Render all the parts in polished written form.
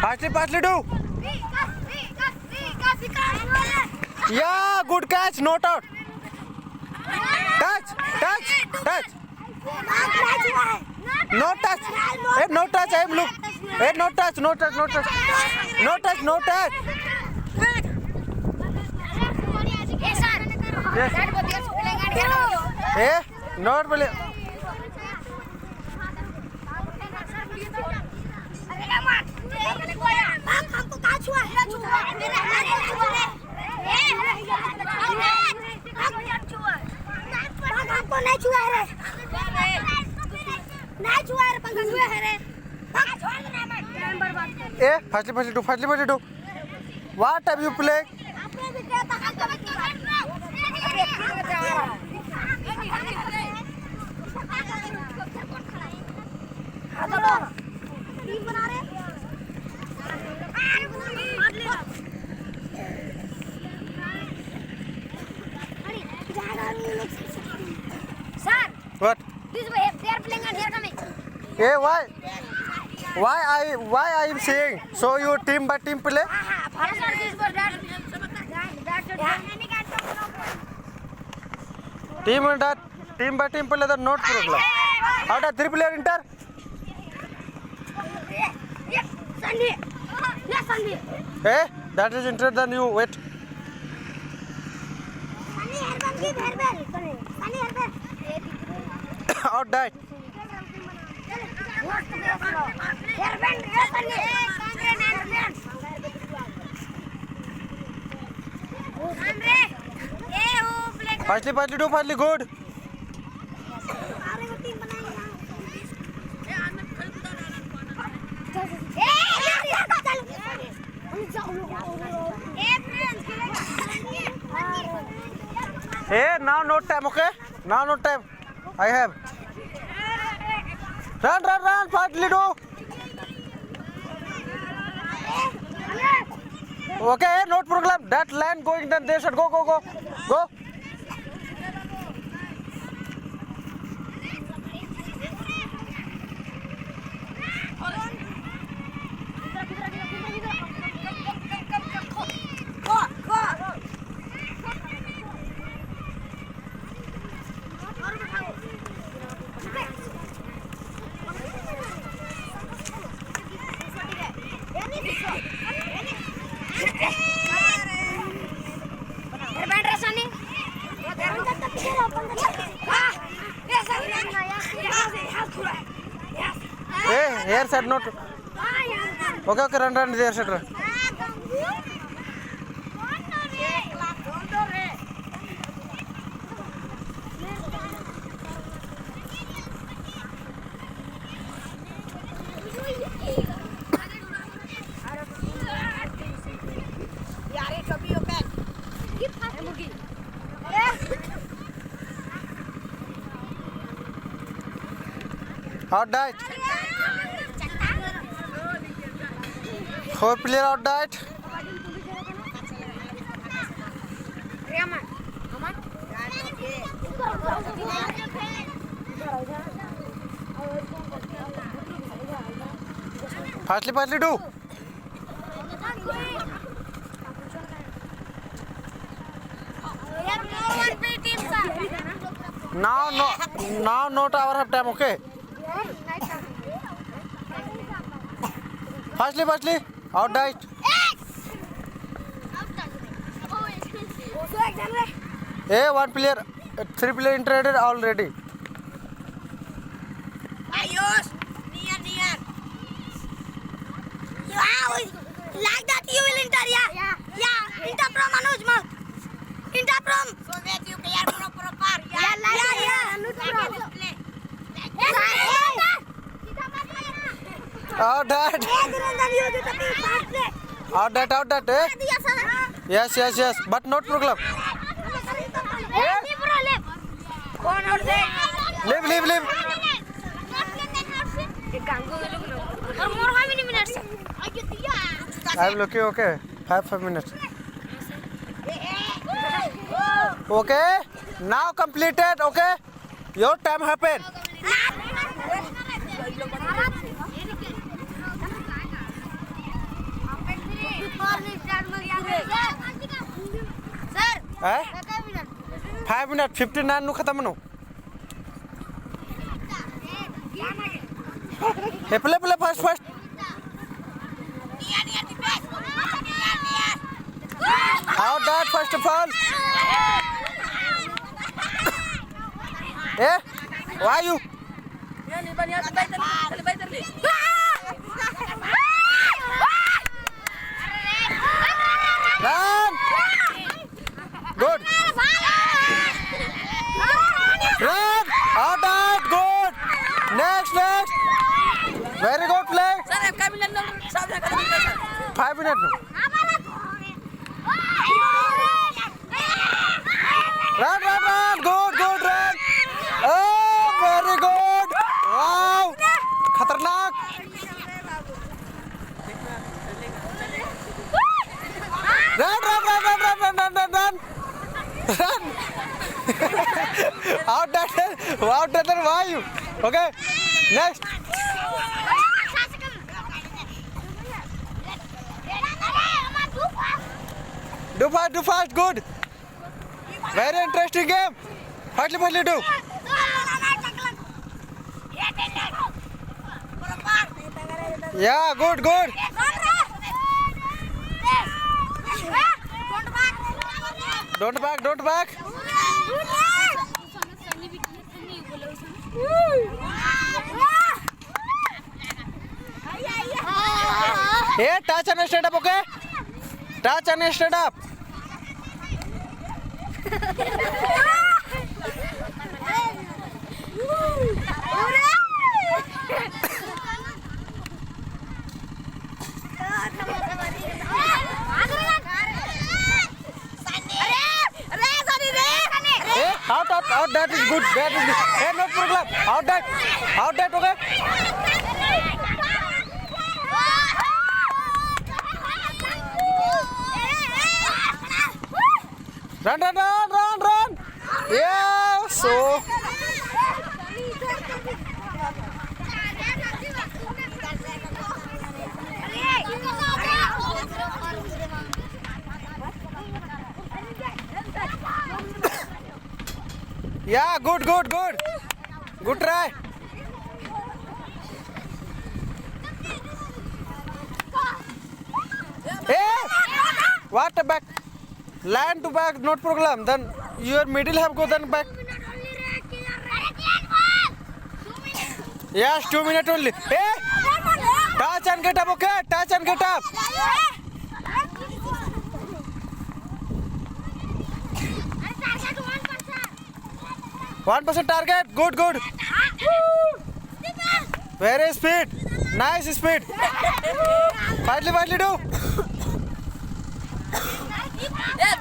Fastly do. Yeah, good catch. Not out. Touch. No touch. Hey, no touch. Hey, look. Hey, no touch. Yes. Hey, not really. Hey, fastly do. What have you played? Sir, What? this way they are playing and they are coming. Hey, why I am saying? So you team by team play? This for that. Team by team play, that not problem. How does 3 player enter? Yes, Sunday. Yes, Sunday. Hey, that is interested than you. Wait. Sunday Herbal give Herbal. Sunday Herbal. Out die. Herbal, yes, Sunday. Fastly do, good. Hey, now no time, okay? Now no time. I have. Run, fastly do. Okay, not problem. That line going, then they should go. Hey, here side not. Okay, run there side. Run. Out died. 4 player out died. Fastly do. Now not our half time, okay? Fastly. Out died. Hey, 1 player, 3 player entered already. Ayos, near. Like that you will enter, yeah. Enter from Anuj Mal. Enter from. So that you clear proper. Yeah. Out died. Out that, eh? Yes. But not problem. Leave. How many minutes? I am looking, okay. 5 minutes. Okay. Now completed, okay. Your time happened. Eh? 5 minutes 59 nu khatam nu. Hey, play fast. Out that first of all. Eh? Why you? Run! Good. Run! Out that good. Next. Very good play. 5 minutes. Run. Good run. Oh, very good. Wow. Khatarnak. Run. Out that. Why you? Okay. Next. Do fast. Good. Very interesting game. Fastly do. Yeah, good. Don't back. Hey, touch and stand up, okay? Touch and stand up. Out, that is good. Hey, no problem. Out that, okay? Run. Yeah, so. Yeah, good. Good try. Hey, what the back? Land to back, not problem. Then your middle have go then back. Yes, 2 minutes only. Hey, touch and get up, okay? Touch and get up. One percent target. Good. Very speed. Nice speed. Fastly do.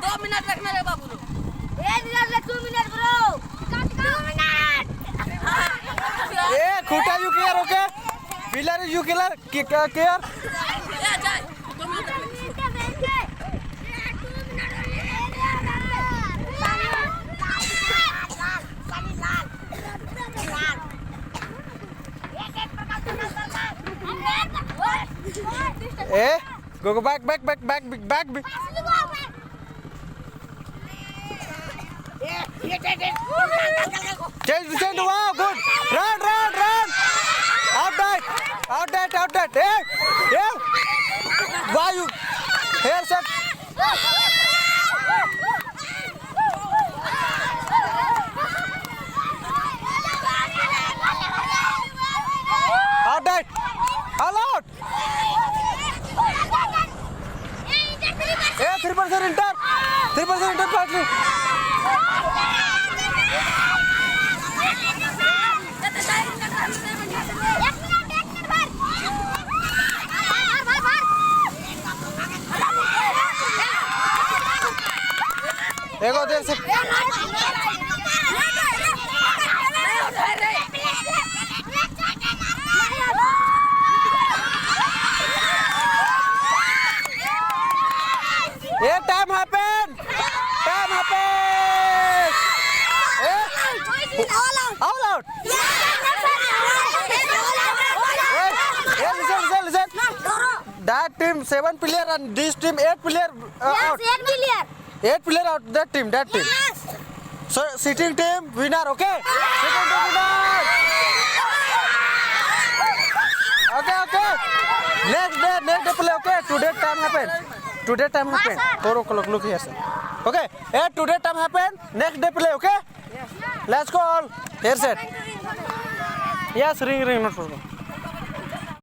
2 minutes रखना रे बाबू लो 1 minute ले 2 minute bro 2 minute ए खुटा you care okay pillar you care care जा 2 minute A go back change wow good run out that hey why you here set out that all out hey 3% enter partly देखो देर से ये time happen all out listen that team 7 player and this team 8 player out. 8 player. 8 player out. That team. Yes. So sitting team winner. Okay. Sitting team winner. Okay. Next day play. Okay. Today time happen. 4 o'clock. Look here, sir. Okay. Today time happen. Next day play. Okay. Let's go all. Here, sir. Yes, ring. Not problem.